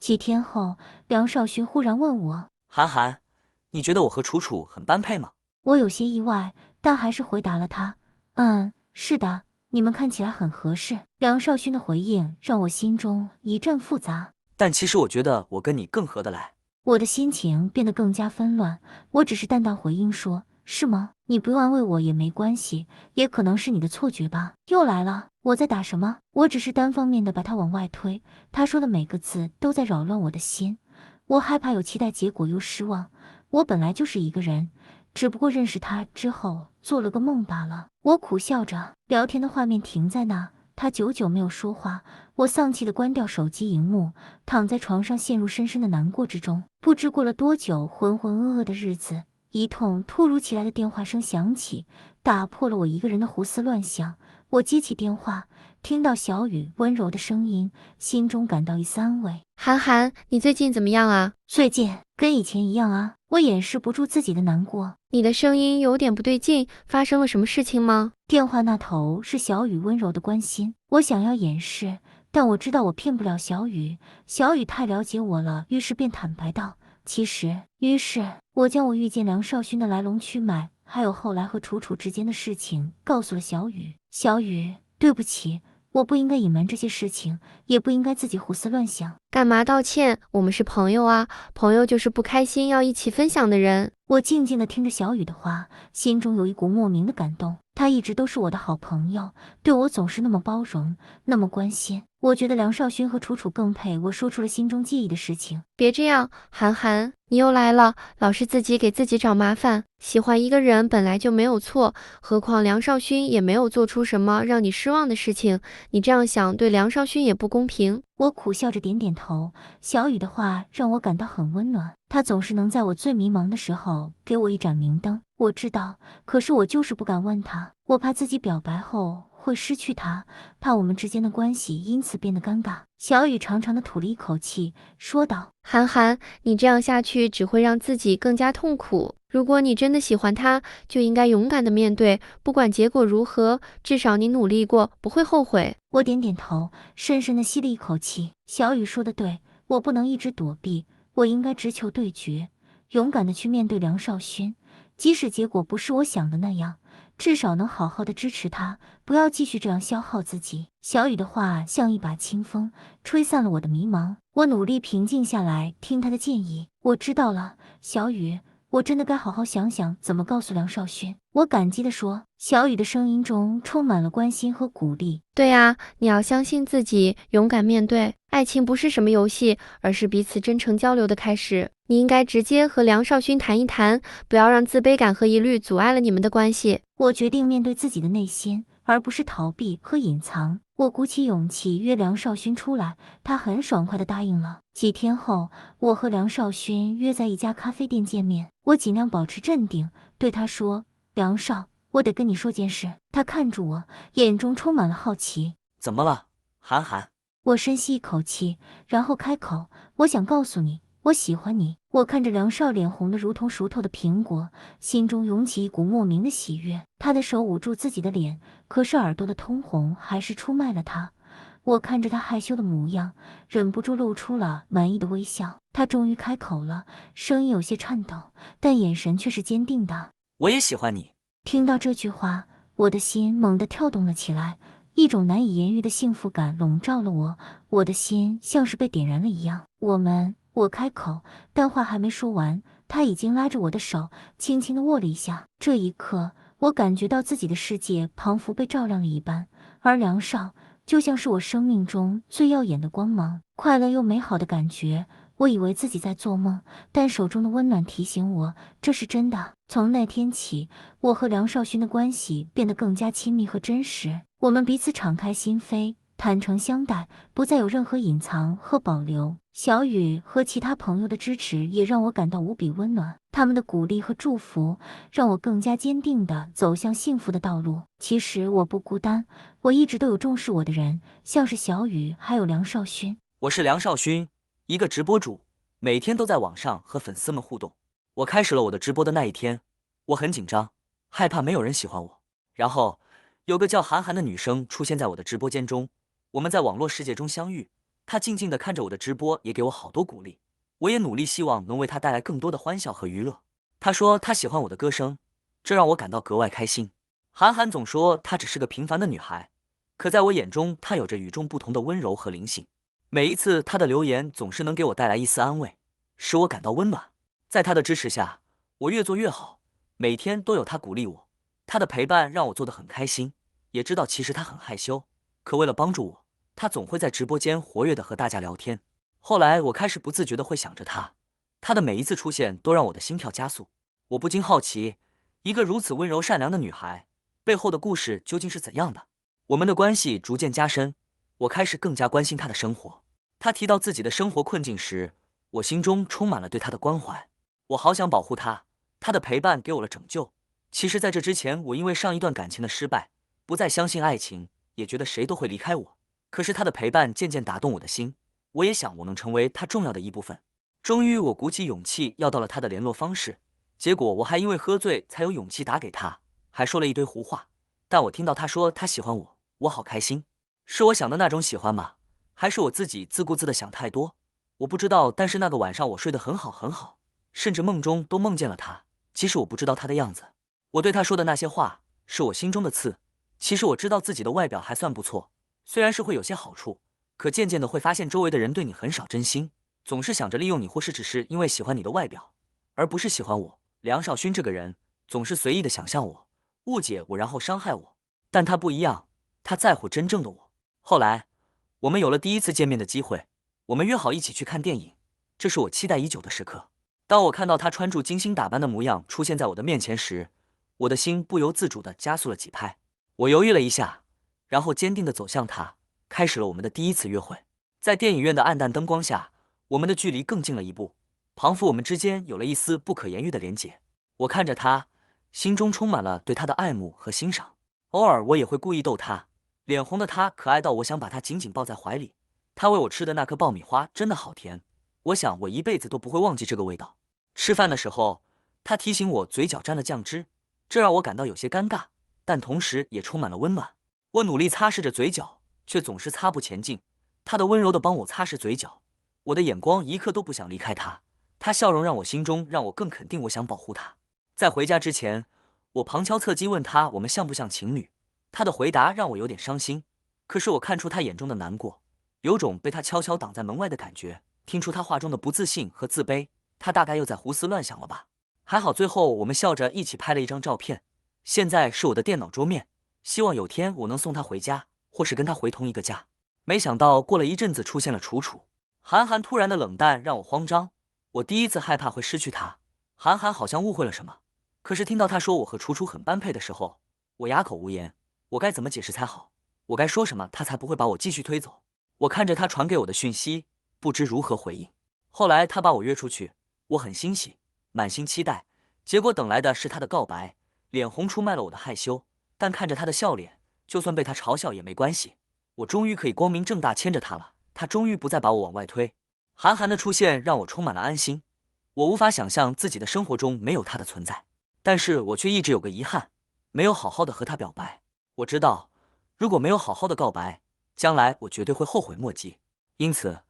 几天后，梁少勋忽然问我，韩寒，你觉得我和楚楚很般配吗？我有些意外，但还是回答了他，是的，你们看起来很合适。梁少勋的回应让我心中一阵复杂。但其实我觉得我跟你更合得来。我的心情变得更加纷乱，我只是淡淡回应说：“是吗？你不用安慰我也没关系，也可能是你的错觉吧。”又来了，我在打什么？我只是单方面的把他往外推，他说的每个字都在扰乱我的心。我害怕有期待结果又失望。我本来就是一个人，只不过认识他之后做了个梦罢了。我苦笑着，聊天的画面停在那。他久久没有说话，我丧气地关掉手机荧幕，躺在床上陷入深深的难过之中。不知过了多久，浑浑噩噩的日子，一通突如其来的电话声响起，打破了我一个人的胡思乱想。我接起电话，听到小雨温柔的声音，心中感到一丝安慰。韩寒，你最近怎么样啊？最近跟以前一样啊，我掩饰不住自己的难过。你的声音有点不对劲，发生了什么事情吗？电话那头是小雨温柔的关心，我想要掩饰，但我知道我骗不了小雨，小雨太了解我了，于是便坦白道：“于是我将我遇见梁少勋的来龙去脉，还有后来和楚楚之间的事情告诉了小雨。小雨，对不起，我不应该隐瞒这些事情，也不应该自己胡思乱想。”干嘛道歉？我们是朋友啊，朋友就是不开心要一起分享的人。我静静地听着小雨的话，心中有一股莫名的感动。他一直都是我的好朋友，对我总是那么包容，那么关心。我觉得梁少勋和楚楚更配我说出了心中介意的事情。别这样，韩寒，你又来了，老是自己给自己找麻烦。喜欢一个人本来就没有错，何况梁少勋也没有做出什么让你失望的事情，你这样想对梁少勋也不公平。我苦笑着点点头，小雨的话让我感到很温暖。他总是能在我最迷茫的时候给我一盏明灯。我知道，可是我就是不敢问他，我怕自己表白后会失去他，怕我们之间的关系因此变得尴尬。小雨长长的吐了一口气，说道：“韩寒，你这样下去只会让自己更加痛苦。如果你真的喜欢他，就应该勇敢的面对，不管结果如何，至少你努力过，不会后悔。”我点点头，深深的吸了一口气。小雨说的对，我不能一直躲避，我应该直球对决，勇敢的去面对梁少勋，即使结果不是我想的那样，至少能好好的支持他，不要继续这样消耗自己。小雨的话像一把清风，吹散了我的迷茫。我努力平静下来，听他的建议。我知道了，小雨，我真的该好好想想怎么告诉梁少勋。我感激地说，小雨的声音中充满了关心和鼓励。对啊，你要相信自己，勇敢面对。爱情不是什么游戏，而是彼此真诚交流的开始。你应该直接和梁少勋谈一谈，不要让自卑感和疑虑阻碍了你们的关系。我决定面对自己的内心，而不是逃避和隐藏。我鼓起勇气约梁少勋出来，他很爽快地答应了。几天后，我和梁少勋约在一家咖啡店见面。我尽量保持镇定，对他说：“梁少，我得跟你说件事。”他看住我，眼中充满了好奇。怎么了，韩寒？我深吸一口气，然后开口：“我想告诉你，我喜欢你。”我看着梁少脸红得如同熟透的苹果，心中涌起一股莫名的喜悦。他的手捂住自己的脸，可是耳朵的通红还是出卖了他。我看着他害羞的模样，忍不住露出了满意的微笑。他终于开口了，声音有些颤抖，但眼神却是坚定的。我也喜欢你。听到这句话，我的心猛地跳动了起来。一种难以言喻的幸福感笼罩了我，我的心像是被点燃了一样。我开口，但话还没说完，他已经拉着我的手，轻轻地握了一下。这一刻，我感觉到自己的世界仿佛被照亮了一般，而梁少就像是我生命中最耀眼的光芒，快乐又美好的感觉。我以为自己在做梦，但手中的温暖提醒我，这是真的。从那天起，我和梁少勋的关系变得更加亲密和真实。我们彼此敞开心扉，坦诚相待，不再有任何隐藏和保留。小雨和其他朋友的支持也让我感到无比温暖，他们的鼓励和祝福让我更加坚定地走向幸福的道路。其实我不孤单，我一直都有重视我的人，像是小雨还有梁少勋。我是梁少勋，一个直播主，每天都在网上和粉丝们互动。我开始了我的直播的那一天，我很紧张，害怕没有人喜欢我。然后有个叫韩寒的女生出现在我的直播间中，我们在网络世界中相遇，他静静地看着我的直播，也给我好多鼓励。我也努力，希望能为他带来更多的欢笑和娱乐。他说他喜欢我的歌声，这让我感到格外开心。韩寒总说她只是个平凡的女孩，可在我眼中，她有着与众不同的温柔和灵性。每一次她的留言总是能给我带来一丝安慰，使我感到温暖。在她的支持下，我越做越好，每天都有她鼓励我。她的陪伴让我做得很开心，也知道其实她很害羞，可为了帮助我，她总会在直播间活跃地和大家聊天。后来我开始不自觉地会想着她，她的每一次出现都让我的心跳加速。我不禁好奇，一个如此温柔善良的女孩，背后的故事究竟是怎样的？我们的关系逐渐加深，我开始更加关心她的生活。她提到自己的生活困境时，我心中充满了对她的关怀。我好想保护她，她的陪伴给我了拯救。其实在这之前，我因为上一段感情的失败，不再相信爱情，也觉得谁都会离开我。可是她的陪伴渐渐打动我的心，我也想我能成为她重要的一部分。终于我鼓起勇气要到了她的联络方式，结果我还因为喝醉才有勇气打给她，还说了一堆胡话。但我听到她说她喜欢我，我好开心。是我想的那种喜欢吗？还是我自己自顾自的想太多？我不知道，但是那个晚上我睡得很好很好，甚至梦中都梦见了她。即使我不知道她的样子，我对她说的那些话是我心中的刺。其实我知道自己的外表还算不错，虽然是会有些好处，可渐渐的会发现周围的人对你很少真心，总是想着利用你，或是只是因为喜欢你的外表，而不是喜欢我。梁少勋这个人总是随意的想象我，误解我，然后伤害我。但他不一样，他在乎真正的我。后来我们有了第一次见面的机会，我们约好一起去看电影，这是我期待已久的时刻。当我看到他穿着精心打扮的模样出现在我的面前时，我的心不由自主地加速了几拍。我犹豫了一下，然后坚定地走向他，开始了我们的第一次约会。在电影院的暗淡灯光下，我们的距离更近了一步，仿佛我们之间有了一丝不可言喻的连结。我看着他，心中充满了对他的爱慕和欣赏。偶尔我也会故意逗他，脸红的他可爱到我想把他紧紧抱在怀里。他为我吃的那颗爆米花真的好甜，我想我一辈子都不会忘记这个味道。吃饭的时候，他提醒我嘴角沾了酱汁，这让我感到有些尴尬，但同时也充满了温暖。我努力擦拭着嘴角，却总是擦不前进。他的温柔地帮我擦拭嘴角，我的眼光一刻都不想离开他。他笑容让我心中让我更肯定，我想保护他。在回家之前，我旁敲侧击问他我们像不像情侣，他的回答让我有点伤心，可是我看出他眼中的难过，有种被他悄悄挡在门外的感觉，听出他话中的不自信和自卑，他大概又在胡思乱想了吧。还好最后我们笑着一起拍了一张照片，现在是我的电脑桌面，希望有天我能送他回家，或是跟他回同一个家。没想到过了一阵子出现了楚楚。韩寒突然的冷淡让我慌张，我第一次害怕会失去他。韩寒好像误会了什么，可是听到他说我和楚楚很般配的时候，我哑口无言。我该怎么解释才好？我该说什么他才不会把我继续推走？我看着他传给我的讯息，不知如何回应。后来他把我约出去，我很欣喜，满心期待，结果等来的是他的告白。脸红出卖了我的害羞，但看着他的笑脸，就算被他嘲笑也没关系。我终于可以光明正大牵着他了，他终于不再把我往外推。韩寒的出现让我充满了安心，我无法想象自己的生活中没有他的存在，但是我却一直有个遗憾，没有好好的和他表白。我知道，如果没有好好的告白，将来我绝对会后悔莫及。因此，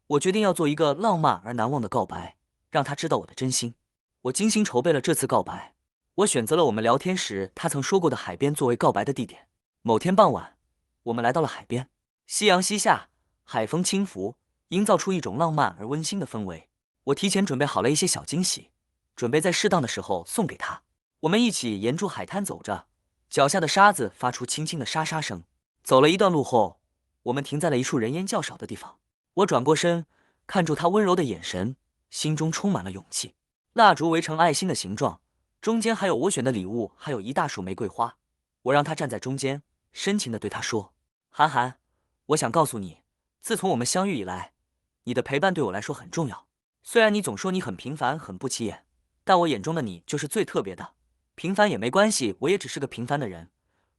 我决定要做一个浪漫而难忘的告白，让他知道我的真心。我精心筹备了这次告白，我选择了我们聊天时他曾说过的海边作为告白的地点。某天傍晚，我们来到了海边，夕阳西下，海风轻拂，营造出一种浪漫而温馨的氛围。我提前准备好了一些小惊喜，准备在适当的时候送给他。我们一起沿住海滩走着，脚下的沙子发出轻轻的沙沙声。走了一段路后，我们停在了一处人烟较少的地方。我转过身，看住他温柔的眼神，心中充满了勇气。蜡烛围成爱心的形状，中间还有我选的礼物，还有一大束玫瑰花。我让他站在中间，深情地对他说：韩寒，我想告诉你，自从我们相遇以来，你的陪伴对我来说很重要。虽然你总说你很平凡很不起眼，但我眼中的你就是最特别的。平凡也没关系，我也只是个平凡的人。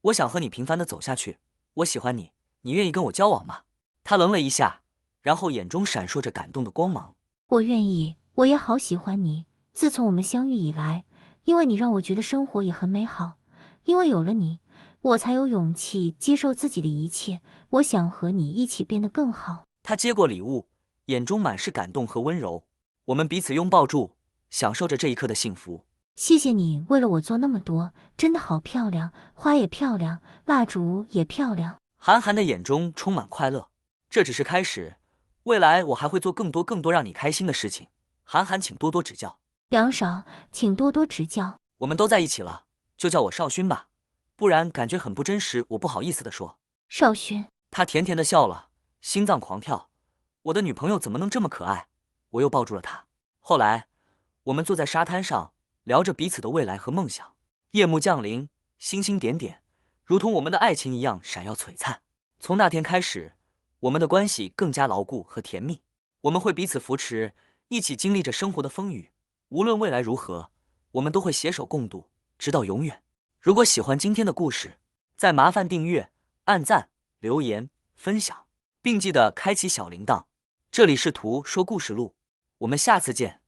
我想和你平凡的走下去，我喜欢你，你愿意跟我交往吗？他愣了一下，然后眼中闪烁着感动的光芒。我愿意，我也好喜欢你。自从我们相遇以来，因为你让我觉得生活也很美好，因为有了你，我才有勇气接受自己的一切。我想和你一起变得更好。他接过礼物，眼中满是感动和温柔。我们彼此拥抱住，享受着这一刻的幸福。谢谢你为了我做那么多，真的好漂亮，花也漂亮，蜡烛也漂亮。韩寒的眼中充满快乐。这只是开始，未来我还会做更多让你开心的事情。韩寒，请多多指教。梁少，请多多指教。我们都在一起了，就叫我少勋吧，不然感觉很不真实。我不好意思地说。少勋，他甜甜地笑了，心脏狂跳。我的女朋友怎么能这么可爱？我又抱住了她。后来，我们坐在沙滩上，聊着彼此的未来和梦想。夜幕降临，星星点点，如同我们的爱情一样闪耀璀璨。从那天开始，我们的关系更加牢固和甜蜜。我们会彼此扶持，一起经历着生活的风雨。无论未来如何，我们都会携手共度，直到永远。如果喜欢今天的故事，再麻烦订阅、按赞、留言、分享，并记得开启小铃铛。这里是图说故事录，我们下次见。